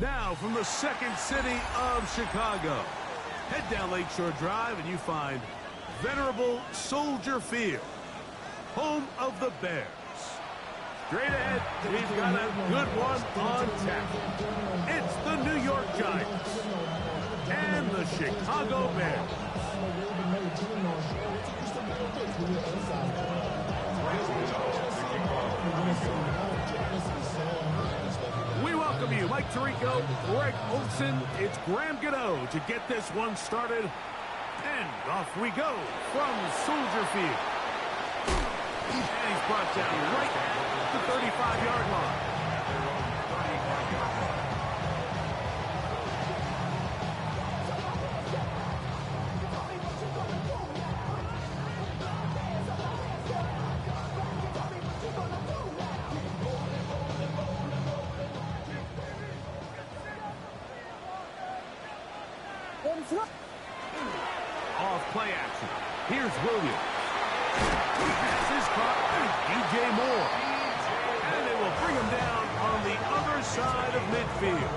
Now, from the second city of Chicago, head down Lakeshore Drive and you find venerable Soldier Field, home of the Bears. Straight ahead, we've got a good one on tap. It's the New York Giants and the Chicago Bears. We welcome you, Mike Tirico, Greg Olson. It's Graham Gano to get this one started. And off we go from Soldier Field. And he's brought down right at the 35-yard line. Off play action. Here's Williams. Pass is caught by DJ Moore. And they will bring him down on the other side of midfield.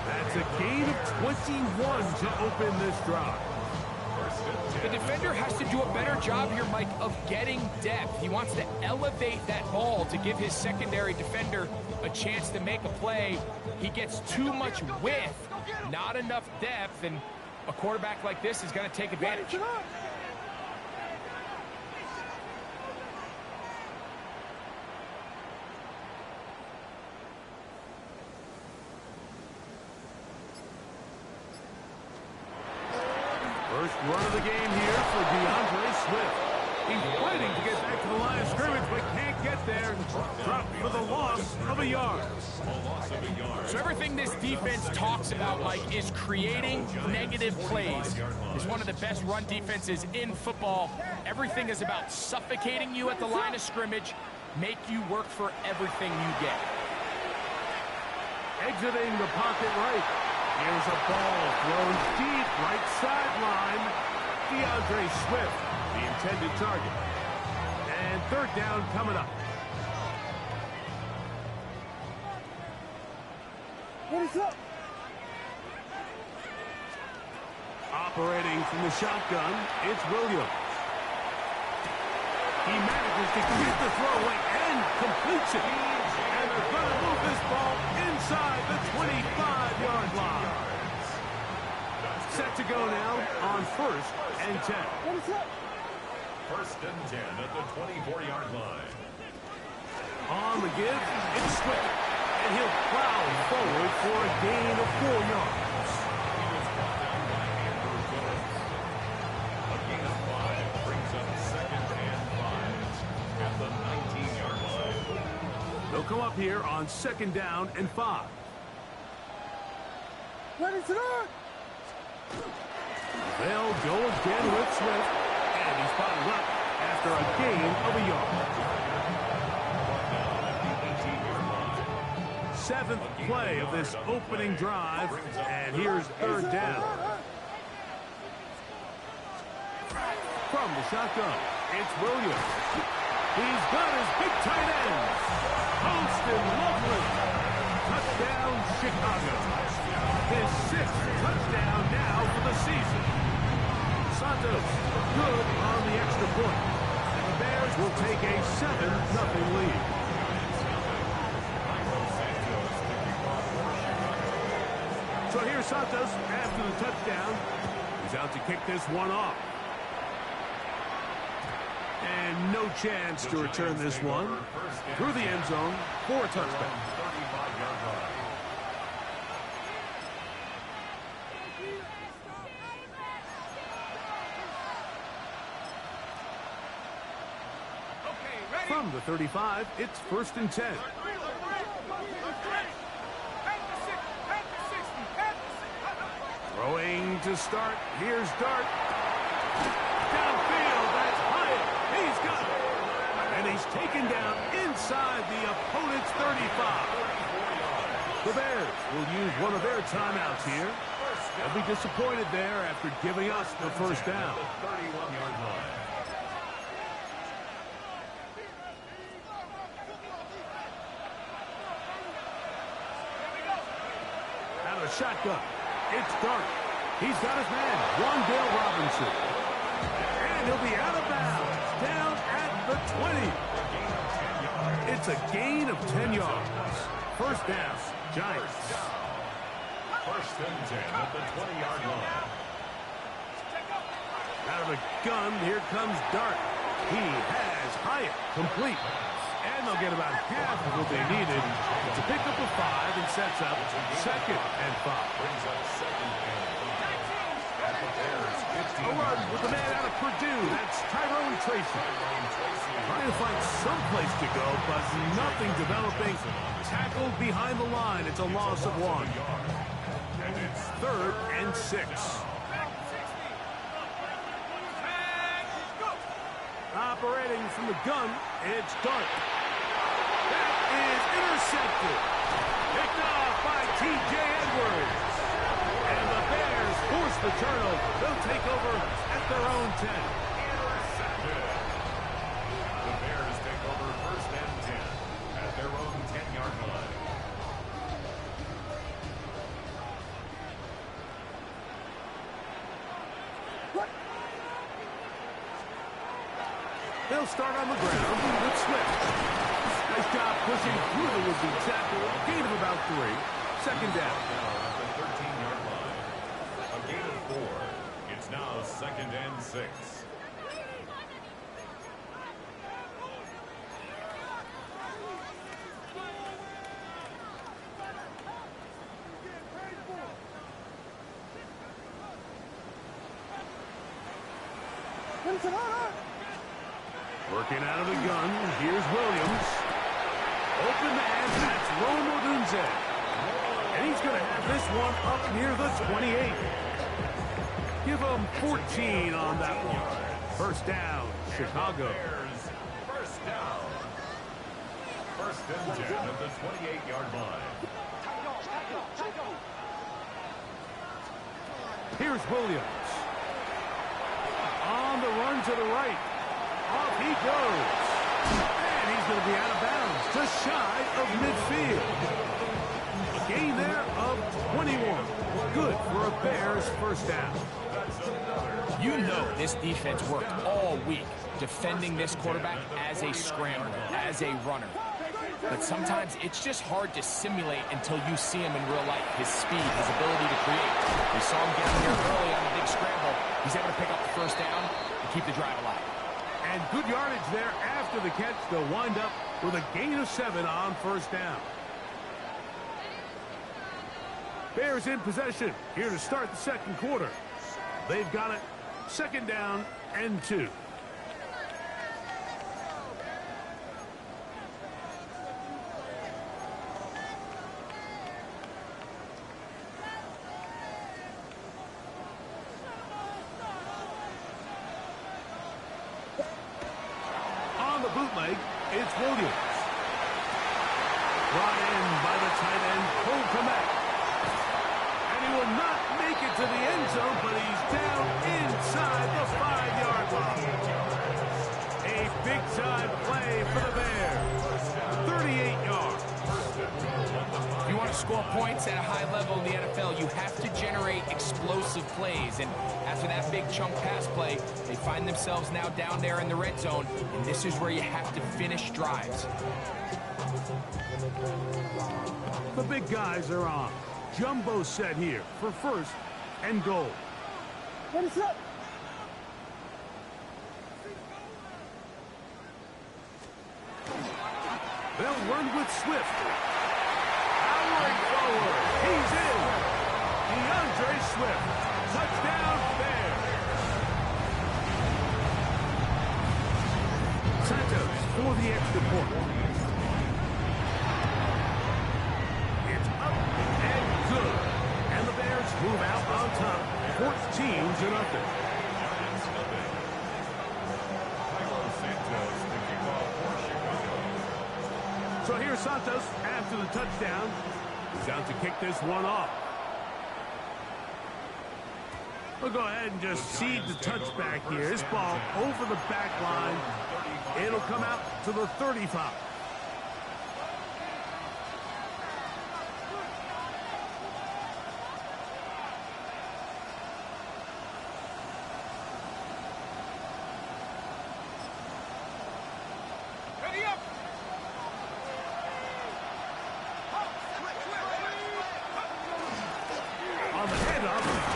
That's a gain of 21 to open this drive. The defender has to do a better job here, Mike, of getting depth. He wants to elevate that ball to give his secondary defender a chance to make a play. He gets too much width, not enough depth, and a quarterback like this is going to take advantage. First run of the game here for DeAndre Swift. He's fighting to get back to the line of scrimmage, but can't get there. Dropped for the loss of a yard. So everything this defense talks about, Mike, is creating negative plays. It's one of the best run defenses in football. Everything is about suffocating you at the line of scrimmage, make you work for everything you get. Exiting the pocket right. Here's a ball thrown deep right sideline. DeAndre Swift, the intended target. And third down coming up. What is up? Operating from the shotgun, it's Williams. He manages to get the throwaway and completes it. And they're going to move this ball inside the 25-yard line. Set to go now on 1st and 10. What is up? 1st and 10 at the 24-yard line. On the give, it's Swift. And he'll plow forward for a gain of 4 yards. He was brought down by Andrew Jones. A gain of 5 brings up 2nd and 5 at the 19-yard line. They'll come up here on 2nd down and 5. What is it on? They'll go again with Swift. And he's bottled up after a gain of a yard. 7th play of this opening drive, and here's 3rd down. From the shotgun, it's Williams. He's got his big tight end. Austin Loveland. Touchdown, Chicago. His 6th touchdown now for the season. Santos good on the extra point. And the Bears will take a 7-0 lead. So here's Santos after the touchdown. He's out to kick this one off. And no chance to return this one through the end zone for a touchdown. From the 35, it's 1st and 10. Throwing to start. Here's Dart. Downfield. That's Hyatt. He's got it. And he's taken down inside the opponent's 35. The Bears will use one of their timeouts here. They'll be disappointed there after giving us the first down. 31-yard line. shotgun. It's Dart. He's got his man, Wan'Dale Robinson. And he'll be out of bounds, down at the 20. It's a gain of 10 yards. First down, Giants. First and 10 at the 20-yard line. Out of the gun, here comes Dart. He has Hyatt complete. And they'll get about half of what they needed. It's a pickup of 5 and sets up second and 5. Brings up second and 5. At the Bears' 15. A run with the man out of Purdue. That's Tyrone Tracy. Trying to find some place to go, but nothing developing. Tackled behind the line. It's a loss of 1. And it's Third and 6. Operating from the gun, it's Dart. That is intercepted. Picked off by T.J. Edwards. And the Bears force the turnover. They'll take over at their own 10. intercepted. The Bears take over first and 10 at their own 10-yard line. They'll start on the ground with Swift. Nice job pushing through the would-be tackle. Gain of about 3. Second down. Now at the 13-yard line. A gain of 4. It's now second and 6. What is it? Working out of the gun, here's Williams. Open man, that's Rome Odunze. And he's going to have this one up near the 28. Give him 14 on that one. First down, Chicago. Bears first down. First and 10 at the 28-yard line. Here's Williams. On the run to the right. Off he goes. And he's going to be out of bounds, just shy of midfield. A gain there of 21. Good for a Bears first down. You know this defense worked all week defending this quarterback as a scrambler, as a runner. But sometimes it's just hard to simulate until you see him in real life. His speed, his ability to create. We saw him get here early on the big scramble. He's able to pick up the first down and keep the drive alive. And good yardage there after the catch. They'll wind up with a gain of 7 on first down. Bears in possession here to start the second quarter. They've got it. Second down and 2. On the bootleg, it's Williams. Brought in by the tight end, Cole Kmet. And he will not make it to the end zone, but he's down inside the 5-yard line. A big-time play for the Bears. 38 yards. If you want to score points at a high level in the NFL, you have to generate explosive plays. And after that big chunk pass play, they find themselves now down there in the red zone. And this is where you have to finish drives. The big guys are on. Jumbo set here for first and goal. What is it? They'll run with Swift. Powering forward. He's in. DeAndre Swift. Touchdown, Bears. Santos for the extra point. It's up and good. And the Bears move out on top. 14-0. So here's Santos after the touchdown. He's out to kick this one off. We'll go ahead and just cede the touchback here. This ball over the back line. It'll come out to the 35.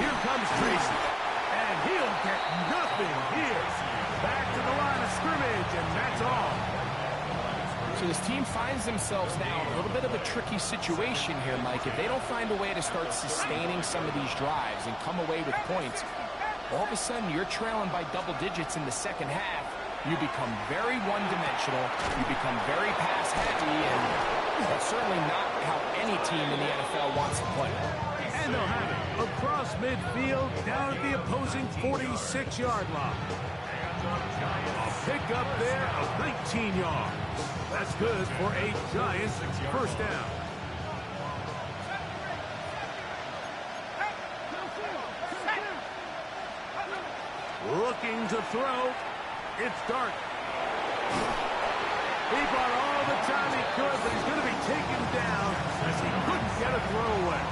Here comes Tracy. And he'll get nothing here. Back to the line of scrimmage, and that's all. So this team finds themselves now in a little bit of a tricky situation here, Mike. If they don't find a way to start sustaining some of these drives and come away with points, all of a sudden you're trailing by double digits in the second half. You become very one-dimensional. You become very pass-heavy, and that's certainly not how any team in the NFL wants to play. And they'll have it across midfield, down at the opposing 46-yard line. A pickup there of 19 yards. That's good for a Giants first down. Looking to throw. It's Dart. He brought all the time he could, but he's going to be taken down as he couldn't get a throw away.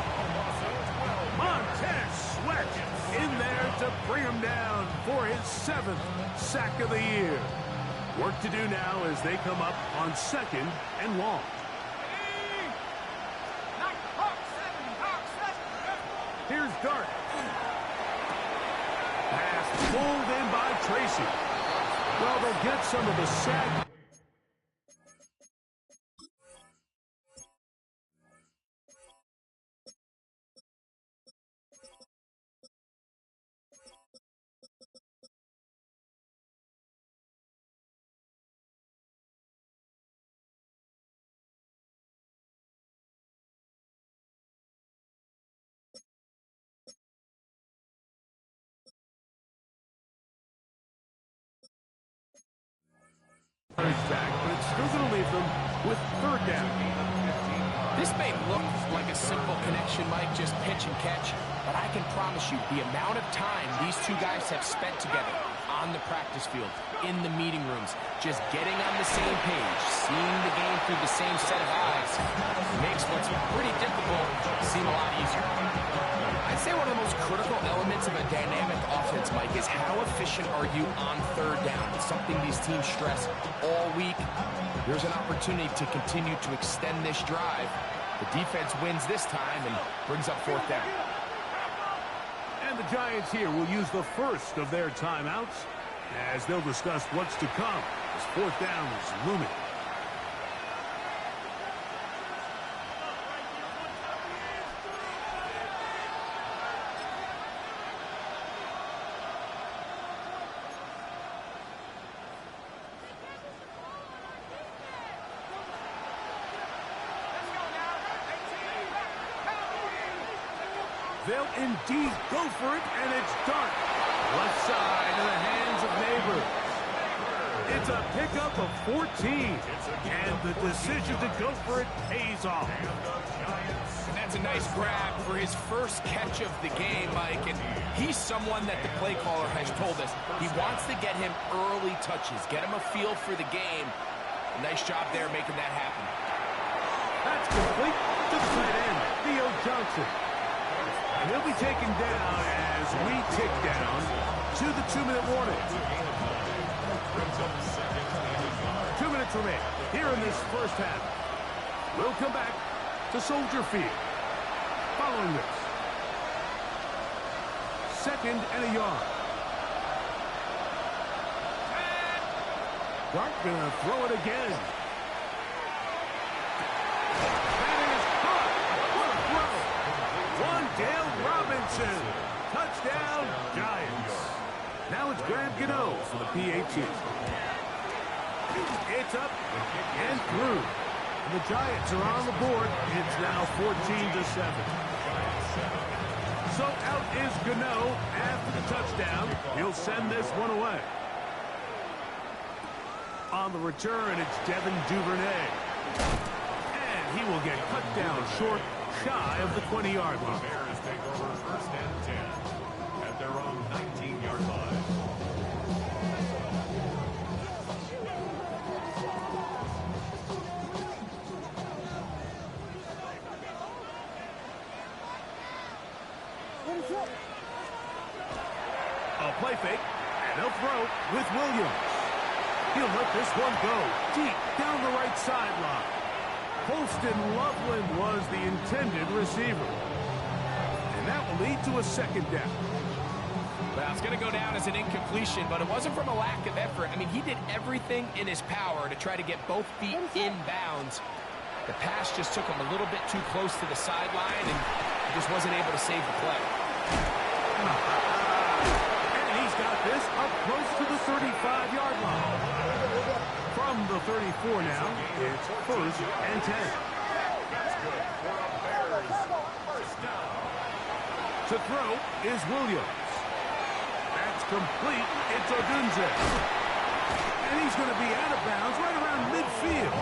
Montez Sweat in there to bring him down for his 7th sack of the year. Work to do now as they come up on 2nd and long. Here's Dart. Pass pulled in by Tracy. Well, they'll get some of the sack. Back, but it's still going to leave them with 3rd down. This may look like a simple connection, Mike, just pitch and catch, but I can promise you the amount of time these two guys have spent together on the practice field, in the meeting rooms, just getting on the same page, seeing the game through the same set of eyes, makes what's pretty difficult seem a lot easier. I'd say one of the most critical elements of a dynamic offense, Mike, is how efficient are you on 3rd down? It's something these teams stress all week. There's an opportunity to continue to extend this drive. The defense wins this time and brings up 4th down. And the Giants here will use the first of their timeouts as they'll discuss what's to come as 4th down is looming. They'll indeed go for it, and it's Dart. Left side in the hands of Neighbors. It's a pickup of 14, and the decision to go for it pays off. And that's a nice grab for his first catch of the game, Mike, and he's someone that the play caller has told us he wants to get him early touches, get him a feel for the game. Nice job there making that happen. That's complete to the tight end, Theo Johnson. And he'll be taken down as we tick down to the 2-minute warning. 2 minutes remain here in this first half. We'll come back to Soldier Field. Following this, 2nd and a yard. Dart gonna throw it again. Dale Robinson. Touchdown, Giants. Now it's Graham Gano for the PAT. It's up and through. And the Giants are on the board. It's now 14-7. So out is Gano after the touchdown. He'll send this one away. On the return, it's Devin Duvernay. And he will get cut down short, shy of the 20-yard line. Bears take over 1st and 10 at their own 19-yard line. A play fake, and they'll throw with Williams. He'll let this one go deep down the right sideline. Colston Loveland was the intended receiver. And that will lead to a second down. Well, it's going to go down as an incompletion, but it wasn't from a lack of effort. I mean, he did everything in his power to try to get both feet in bounds. The pass just took him a little bit too close to the sideline, and he just wasn't able to save the play. And he's got this up close to the 35-yard line. From the 34 now, it's 1st and 10. That's good for a Bears first down. To throw is Williams. That's complete. It's Odunze. And he's going to be out of bounds right around midfield.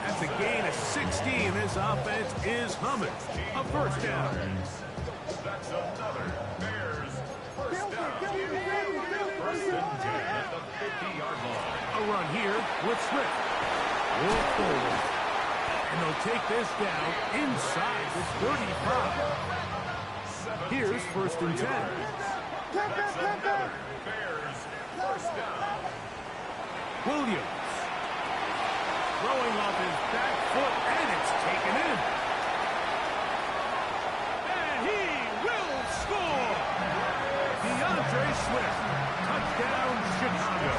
That's a gain of 16. This offense is humming. A first down. That's another Bears first down. First and 10 at the 50-yard line. A run here with Swift. Roll forward. And they'll take this down inside the 35. Here's 1st and 10. That's another Bears first down. Williams. Throwing off his back foot, and it's taken in. And he will score! DeAndre Swift. Touchdown, Chicago.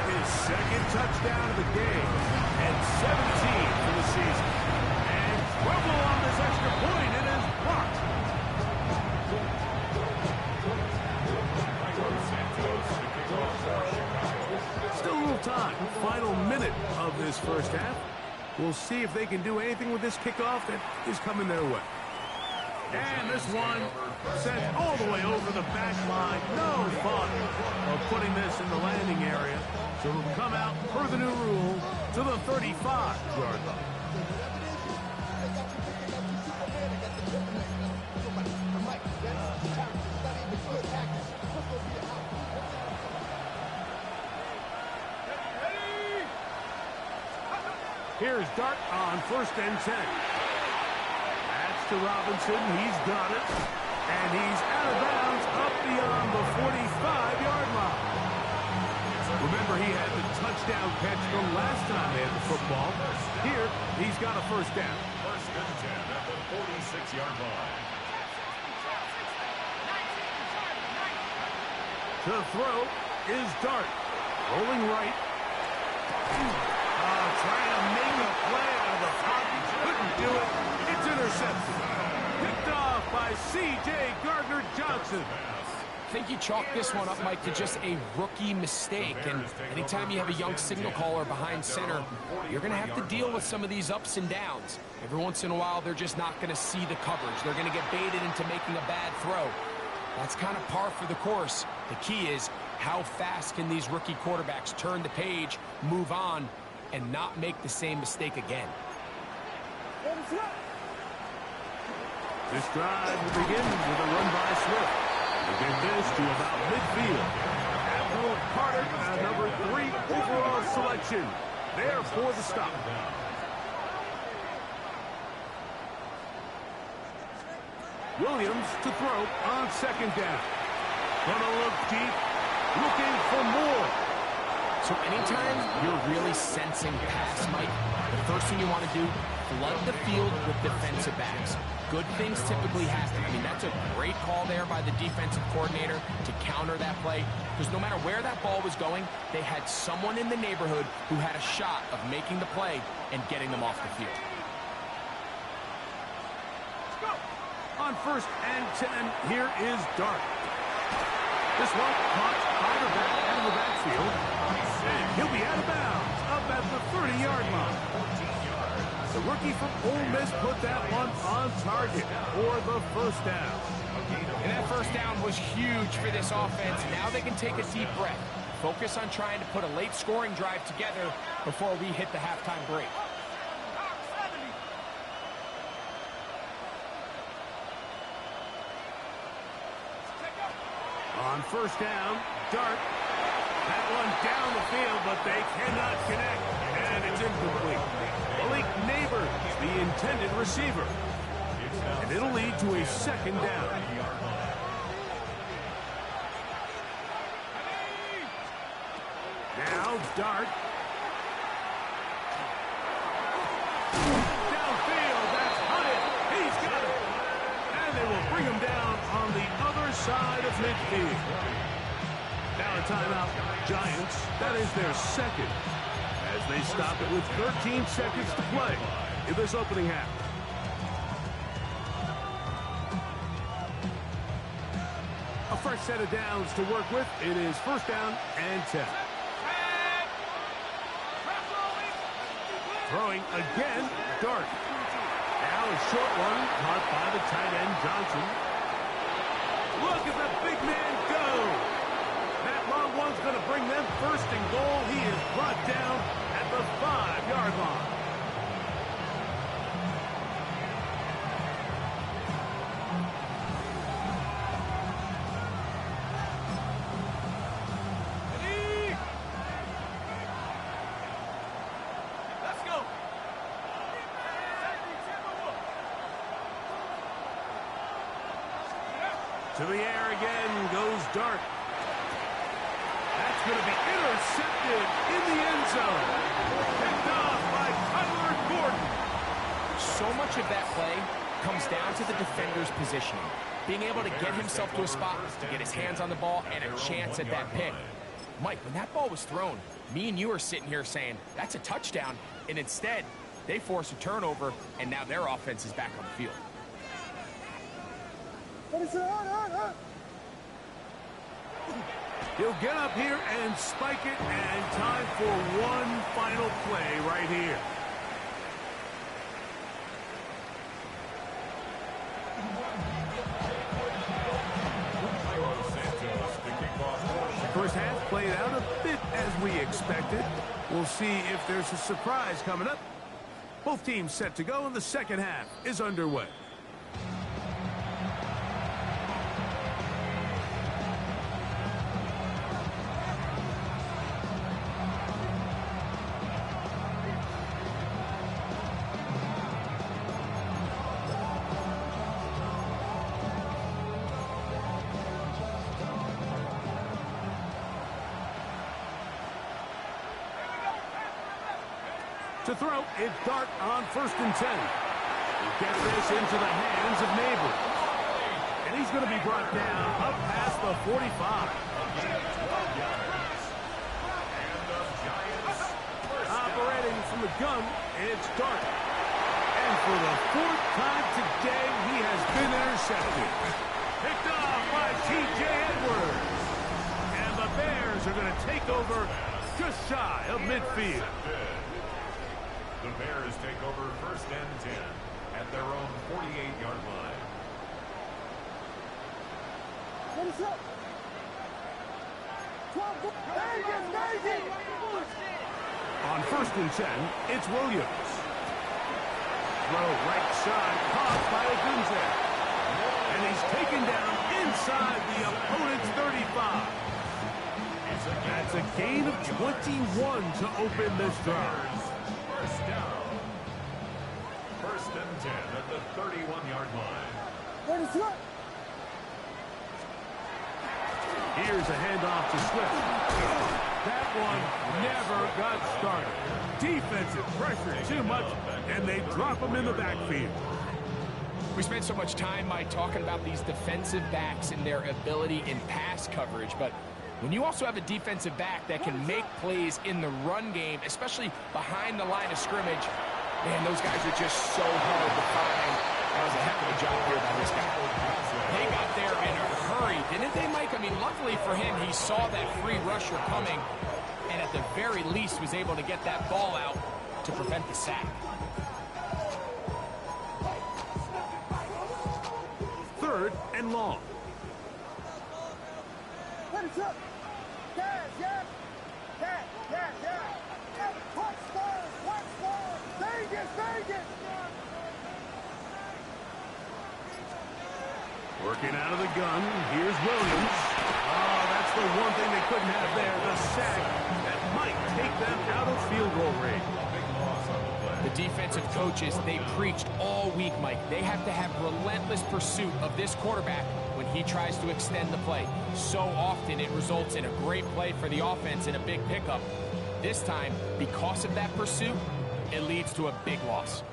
His second touchdown of the game, and 17 for the season. And trouble on this extra point. It is blocked. Still a little time. Final minute of this first half. We'll see if they can do anything with this kickoff that is coming their way. And this one sent all the way over the back line. No thought of putting this in the landing area. So it'll come out per the new rule to the 35-yard line. Here's Dart on 1st and 10. That's to Robinson. He's got it. And he's out of bounds up beyond the 45-yard line. Remember, he had the touchdown catch the last time they had the football. Here, he's got a first down. First and 10 at the 46-yard line. To throw is Dart. Rolling right. Trying to make a play out of the pocket. Couldn't do it. It's intercepted. Picked off by C.J. Gardner-Johnson. I think you chalk this one up, Mike, to just a rookie mistake. And anytime you have a young signal caller behind center, you're going to have to deal with some of these ups and downs. Every once in a while, they're just not going to see the coverage. They're going to get baited into making a bad throw. That's kind of par for the course. The key is how fast can these rookie quarterbacks turn the page, move on, and not make the same mistake again. This drive will begin with a run by Swift. We'll get this to about midfield. Abdul Carter, number 3 overall selection. There for the stop. Williams to throw on 2nd down. Gonna look deep, looking for more. So anytime you're really sensing pass, Mike, the first thing you want to do, flood the field with defensive backs. Good things typically happen. I mean, that's a great call there by the defensive coordinator to counter that play, because no matter where that ball was going, they had someone in the neighborhood who had a shot of making the play and getting them off the field. On 1st and 10, here is Dart. This one caught by the back end of the backfield. And he'll be out of bounds up at the 30-yard line. The rookie from Ole Miss put that one on target for the first down. And that first down was huge for this offense. Now they can take a deep breath. Focus on trying to put a late scoring drive together before we hit the halftime break. On 1st down, Dart. That one down the field, but they cannot connect. And it's incomplete. Malik Neighbors, the intended receiver. And it'll lead to a 2nd down. Now Dart. Downfield, that's Hunted. He's got it. bring him down on the other side of midfield. Now a timeout. Giants, that is their second, as they stop it with 13 seconds to play in this opening half. A fresh set of downs to work with. It is first down and 10. Throwing again, Dart. Now a short one caught by the tight end, Johnson. Look at the big man go. That long one's going to bring them first and goal. He is brought down at the 5-yard line. To the air again goes Dart. That's going to be intercepted in the end zone. Picked off by Kyler Gordon. So much of that play comes down to the defender's positioning. Being able to get himself to a spot, to get his hands on the ball, and a chance at that pick. Mike, when that ball was thrown, me and you are sitting here saying, that's a touchdown. And instead, they force a turnover, and now their offense is back on the field. He'll get up here and spike it, and time for one final play right here. The first half played out a bit as we expected. We'll see if there's a surprise coming up. Both teams set to go, and the second half is underway. To throw, it's Dart on 1st and 10. He gets this into the hands of Neighbor. And he's going to be brought down up past the 45. Operating from the gun, it's Dart. And for the 4th time today, he has been intercepted. Picked off by T.J. Edwards. And the Bears are going to take over just shy of midfield. The Bears take over 1st and 10 at their own 48-yard line. What is up? 12, On 1st and 10, it's Williams. Throw right side, caught by Agunze. And he's taken down inside the opponent's 35. That's a gain of 21 to open this drive. First down. 1st and 10 at the 31-yard line. What is up? Here's a handoff to Swift. That one never got started. Defensive pressure too much, and they drop him in the backfield. We spent so much time, Mike, talking about these defensive backs and their ability in pass coverage, but when you also have a defensive back that can make plays in the run game, especially behind the line of scrimmage, man, those guys are just so hard to find. That was a heck of a job here by this guy. They got there in a hurry, didn't they, Mike? I mean, luckily for him, he saw that free rusher coming, and at the very least was able to get that ball out to prevent the sack. 3rd and long. What is up? Vegas! Working out of the gun, here's Williams. Oh, that's the one thing they couldn't have there, the sack that might take them out of field goal range. The defensive coaches, they preached all week, Mike. They have to have relentless pursuit of this quarterback when he tries to extend the play. So often it results in a great play for the offense and a big pickup. This time, because of that pursuit, it leads to a big loss.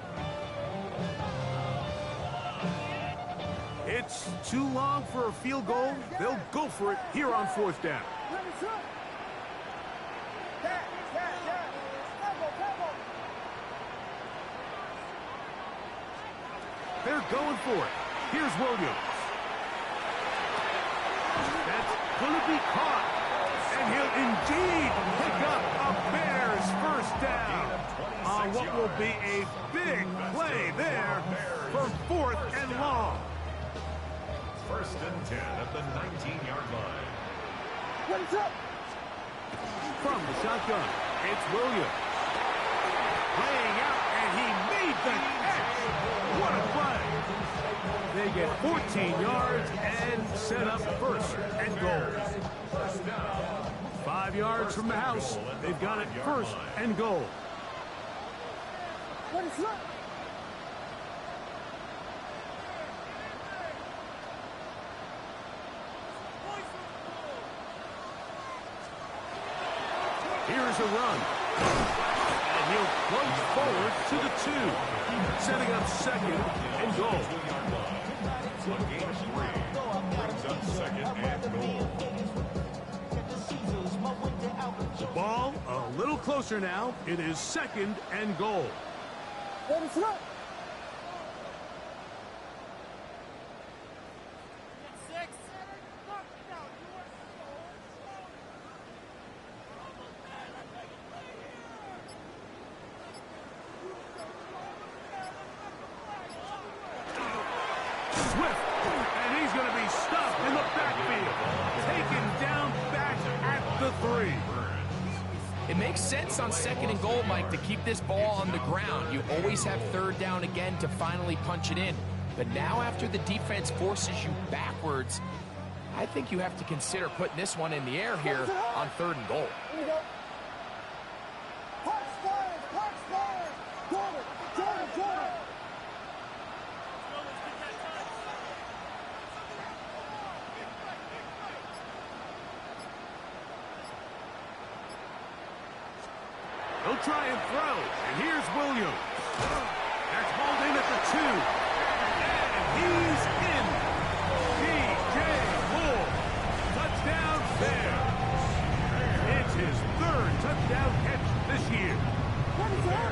It's too long for a field goal. They'll go for it here on fourth down. Ready, set. Combo. They're going for it. Here's Williams. That's going to be caught. And he'll indeed pick up a Bears first down on what will be a big play there for fourth and long. First and 10 at the 19-yard line. Ready, set. From the shotgun, it's Williams. Laying out, and he made the catch. What a play. They get 14 yards and set up first and goal. 5 yards from the house. They've got it first and goal. Ready, set. Here's a run. And he'll plunge forward to the 2. Setting up second and goal. A gain of 3 brings up second and goal. Ball a little closer now. It is second and goal. Ready, set. Swift, and he's going to be stopped in the backfield. Taken down back at the 3. It makes sense on second and goal, Mike, to keep this ball on the ground. You always have third down again to finally punch it in. But now after the defense forces you backwards, I think you have to consider putting this one in the air here on third and goal. Here we go. Parks flyers. Jordan. He'll try and throw, and here's Williams. That's hauled in at the 2. And he's in. D.J. Moore. Touchdown Bears. It's his 3rd touchdown catch this year. Ready, set.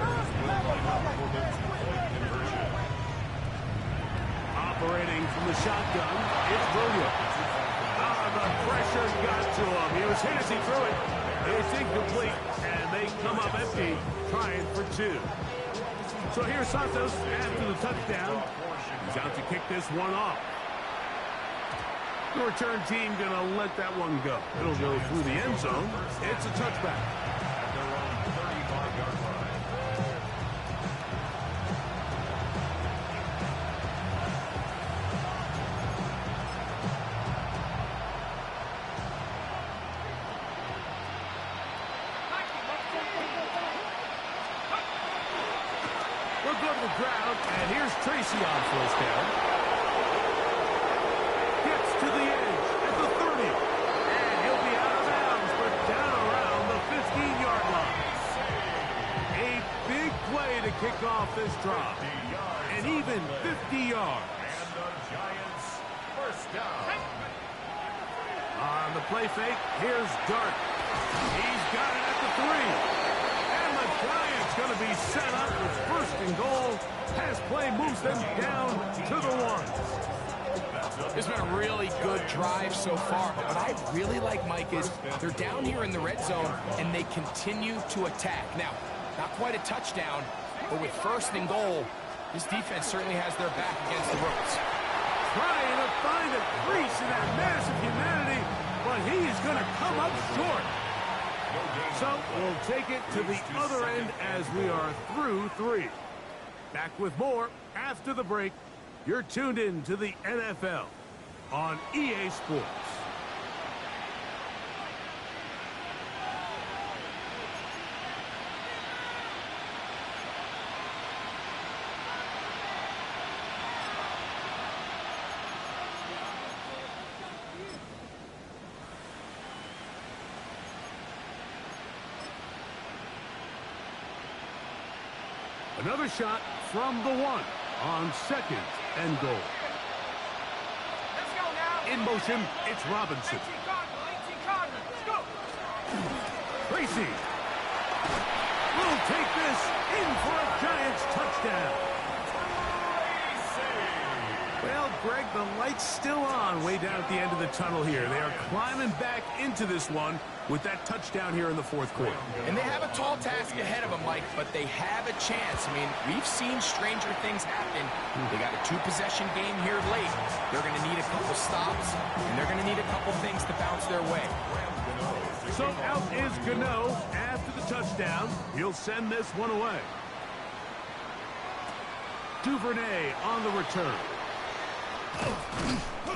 Operating from the shotgun, it's Williams. The pressure got to him. He was hit as he threw it. It's incomplete, and they come up empty, trying for 2. So here's Santos after the touchdown. He's out to kick this one off. The return team going to let that one go. It'll go through the end zone. It's a touchback. At their own 35-yard line. We'll go to the ground, and here's Tracy on first down. Gets to the edge at the 30. And he'll be out of bounds, but down around the 15-yard line. A big play to kick off this drive. And even 50 yards. And the Giants first down. On the play fake, here's Dart. He's got it at the 3. And the Giants going to be set up with first and goal. Pass play moves them down to the 1. It's been a really good drive so far, but what I really like, Mike, is they're down here in the red zone, and they continue to attack. Now, not quite a touchdown, but with first and goal, this defense certainly has their back against the ropes. Trying to find a crease in that massive humanity, but he is going to come up short. So we'll take it to the other end as we are through 3. Back with more after the break. You're tuned in to the NFL on EA Sports. Another shot from the 1 on second and goal. motion. It's Robinson. Tracy will take this in for a Giants touchdown. Well, Greg, the light's still on way down at the end of the tunnel here. They are climbing back into this one with that touchdown here in the fourth quarter. And they have a tall task ahead of them, Mike, but they have a chance. I mean, we've seen stranger things happen. They got a two-possession game here late. They're going to need a couple stops, and they're going to need a couple things to bounce their way. So out is Gano after the touchdown. He'll send this one away. Duvernay on the return.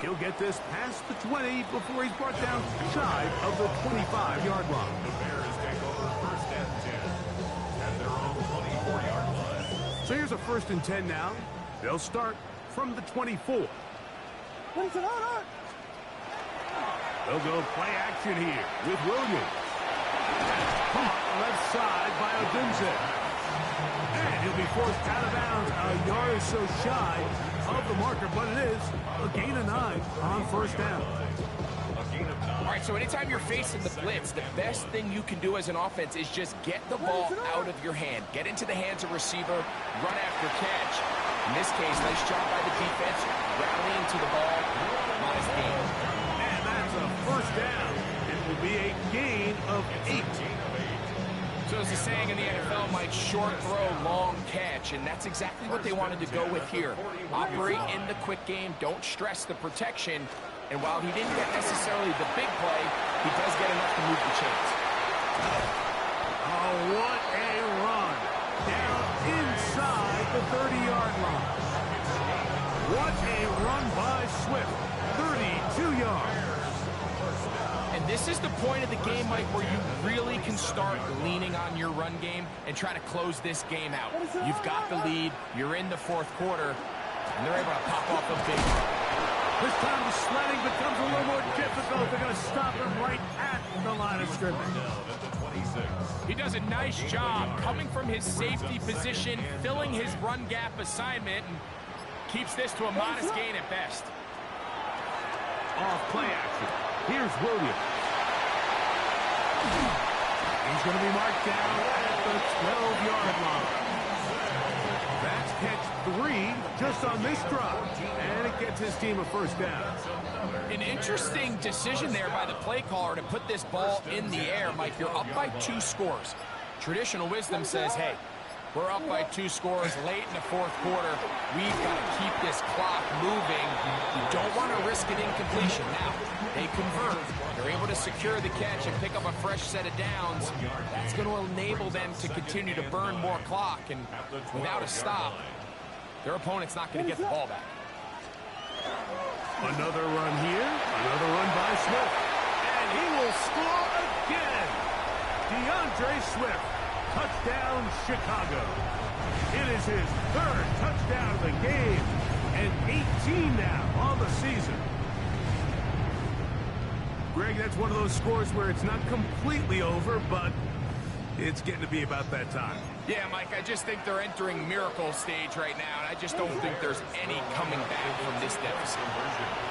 He'll get this past the 20 before he's brought down shy of the 25-yard line. The Bears take over first and 10 at their own 24-yard line. So here's a first and 10 now. They'll start from the 24. They'll go play action here with Williams. Caught left side by Odunze. And he'll be forced out of bounds a yard or so shy of the marker, but it is a gain of 9 on first down. All right, so anytime you're facing the blitz, the best thing you can do as an offense is just get the ball out of your hand. Get into the hands of receiver, run after catch. In this case, nice job by the defense, rallying to the ball. Nice game. And that's a first down. It will be a gain of 8. So as the saying in the NFL, Mike, short throw, long catch, and that's exactly what they wanted to go with here. Operate in the quick game, don't stress the protection, and while he didn't get necessarily the big play, he does get enough to move the chains. Oh, what a run. Down inside the 30-yard line. What a run by Swift. 32 yards. And this is the point of the game, Mike, where you really can start leaning on your run game and try to close this game out. You've got the lead, you're in the fourth quarter, and they're able to pop off a big run. This time the sledding becomes a little more difficult. They're going to stop him right at the line of scrimmage. He does a nice job coming from his safety position, filling his run gap assignment, and keeps this to a modest gain at best. Off play action. Here's Williams. He's going to be marked down at the 12-yard line. That's catch 3 just on this drive. And it gets his team a first down. An interesting decision there by the play caller to put this ball in the air. Mike, you're up by 2 scores. Traditional wisdom says, hey, we're up by 2 scores late in the fourth quarter. We've got to keep this clock moving. You don't want to risk an incompletion. Now, they convert. They're able to secure the catch and pick up a fresh set of downs. That's going to enable them to continue to burn more clock. And without a stop, their opponent's not going to get the ball back. Another run here. Another run by Swift. And he will score again. DeAndre Swift. Touchdown, Chicago. It is his 3rd touchdown of the game and 18 now on the season. Greg, that's one of those scores where it's not completely over, but it's getting to be about that time. Yeah, Mike, I just think they're entering miracle stage right now, and I just don't think there's any coming back from this deficit.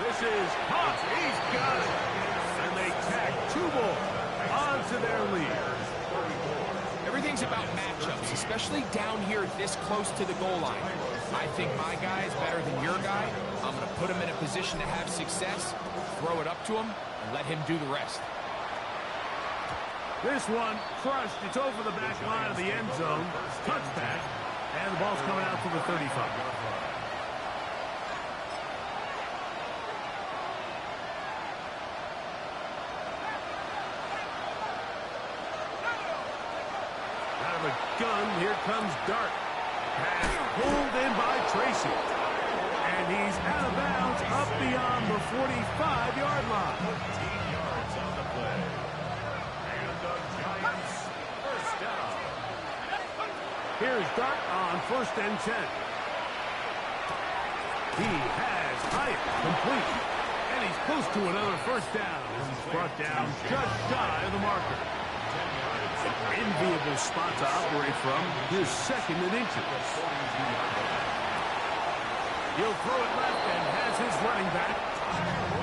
This is hot. He's got it. And they tack 2 more onto their lead. Everything's about matchups, especially down here this close to the goal line. I think my guy is better than your guy. I'm going to put him in a position to have success, throw it up to him, and let him do the rest. This one crushed. It's over the back line of the end zone. Touchback. And the ball's coming out to the 35. Out of a gun, here comes Dart. Pass pulled in by Tracy. And he's out of bounds up beyond the 45-yard line. 14 yards on the play. And the Giants first down. Here's Dart on 1st and 10. He has Hyatt complete. And he's close to another first down. He's brought down just shy of the marker. An enviable spot to operate from. His 2nd and inches. He'll throw it left and has his running back.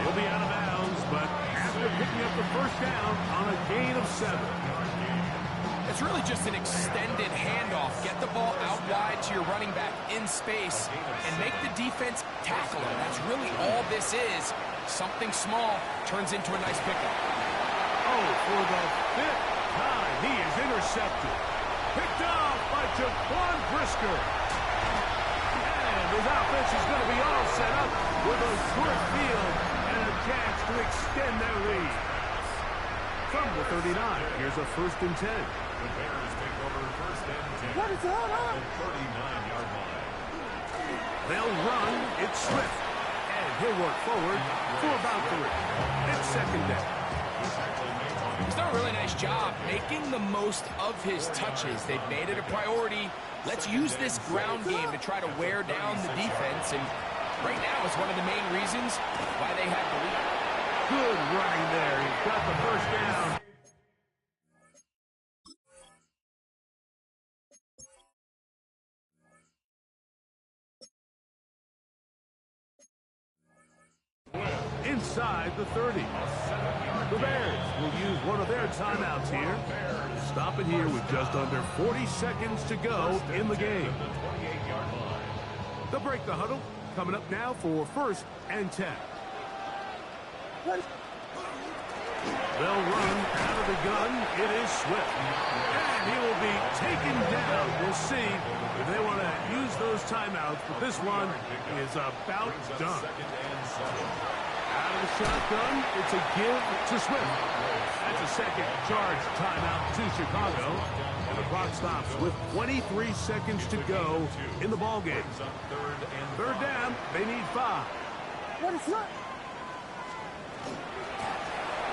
He'll be out of bounds. but after picking up the first down on a gain of 7. It's really just an extended handoff. Get the ball out wide to your running back in space and make the defense tackle him. That's really all this is. Something small turns into a nice pickup. Oh, for the 5th time, he is intercepted. Picked off by Jaquan Brisker. And his offense is going to be all set up with a short field and a chance to extend their lead. From the 39, here's a 1st and 10. The Bears take over 1st and 10 What is that at on? the 39-yard line. They'll run. It's Swift. And he'll work forward for about 3. It's 2nd down. He's done a really nice job making the most of his touches. They've made it a priority. Let's use this ground game to try to wear down the defense. And right now, it's one of the main reasons why they have the lead. Good running there. He's got the 1st down. Inside the 30. The Bears will use one of their timeouts here. Stop it here with just under 40 seconds to go in the game. They'll break the huddle. Coming up now for 1st and 10. They'll run out of the gun. It is Swift. And he will be taken down. We'll see if they want to use those timeouts, but this one is about done. Out of the shotgun, it's a give to Swift. That's a second charge timeout to Chicago. And the clock stops with 23 seconds to go in the ballgame. 3rd down, they need 5. What is that?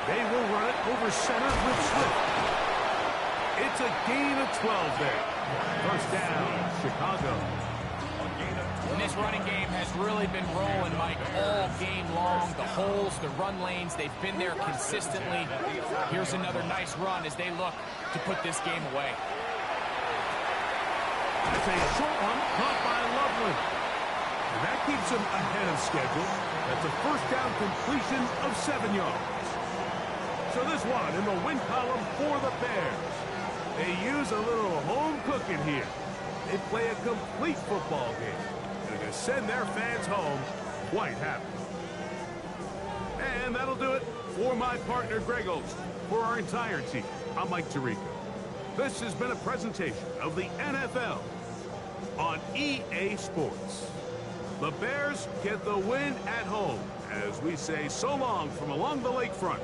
They will run it over center with Swift. It's a gain of 12 there. 1st down, Chicago. And this running game has really been rolling, Mike, all game long. The holes, the run lanes, they've been there consistently. Here's another nice run as they look to put this game away. That's a short one caught by Loveland. And that keeps him ahead of schedule. That's a 1st down completion of 7 yards. So this one in the win column for the Bears. They use a little home cooking here. They play a complete football game. They're going to send their fans home quite happy. And that'll do it for my partner Greg Olsen. For our entire team, I'm Mike Tirico. This has been a presentation of the NFL on EA Sports. The Bears get the win at home as we say so long from along the lakefront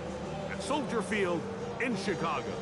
at Soldier Field in Chicago.